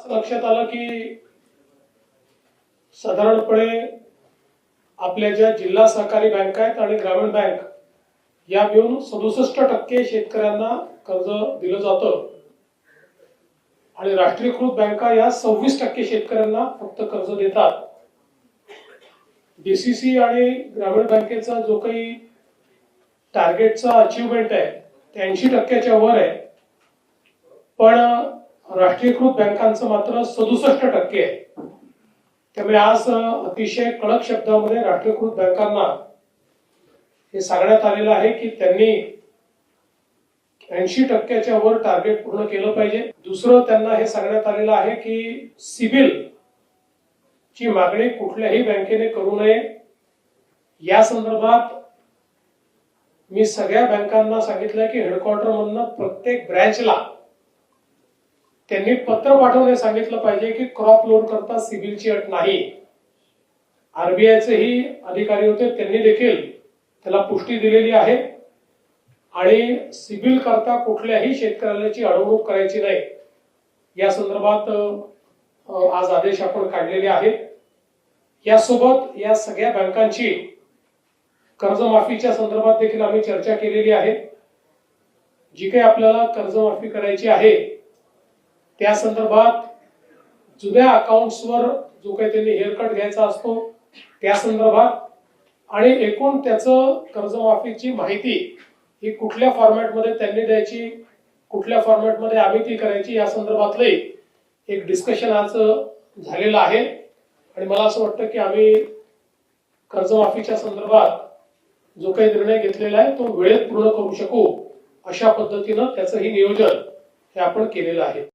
असं लक्षात आलं की साधारणपणे आपल्या ज्या जिल्हा सहकारी बँक आहेत आणि ग्रामीण बँक या मिळून 67% शेतकऱ्यांना कर्ज दिलं जातं आणि राष्ट्रीयकृत बँका या 26% शेतकऱ्यांना फक्त कर्ज देतात। डीसीसी आणि ग्रामीण बँकेचा जो काही टार्गेटचा अचीवमेंट आहे ते 80%च्या वर आहे, पण राष्ट्रीयकृत बँकांचं मात्र 67% आहे। त्यामुळे आज अतिशय कडक शब्दामध्ये राष्ट्रीयकृत बँकांना हे सांगण्यात आलेलं आहे की त्यांनी 80%च्या वर टार्गेट पूर्ण केलं पाहिजे। दुसरं त्यांना हे सांगण्यात आलेलं आहे की सिबिल ची मागणी कुठल्याही बँकेने करू नये। या संदर्भात मी सगळ्या बँकांना सांगितलं की हेडक्वार्टर मधून प्रत्येक ब्रँचला त्यांनी पत्र पाठवणे सांगितलं पाहिजे की क्रॉप लोन करता सिबिलची अट नाही। आरबीआयचे ही अधिकारी होते, त्यांनी देखील त्याला पुष्टी दिलेली आहे आणि सिबिल करता कुठल्याही शेतकऱ्याची अडवणूक करायची नाही या संदर्भात आज आदेश आपण काढलेले आहेत। यासोबत या सगळ्या बँकांची कर्जमाफीच्या संदर्भात देखील आम्ही चर्चा केलेली आहे। जी काही आपल्याला कर्जमाफी करायची आहे त्या संदर्भात जुन्या अकाउंट्सवर जो काही त्यांनी हेअरकट घ्यायचा असतो त्या संदर्भात आणि एकूण त्याचं कर्जमाफीची माहिती ही कुठल्या फॉर्मॅटमध्ये त्यांनी द्यायची, कुठल्या फॉर्मॅटमध्ये आम्ही ती करायची या संदर्भातले एक डिस्कशन आज झालेलं आहे आणि मला असं वाटतं की आम्ही कर्जमाफीच्या संदर्भात जो काही निर्णय घेतलेला आहे तो वेळेत पूर्ण करू शकू अशा पद्धतीनं त्याचं ही नियोजन हे आपण केलेलं आहे।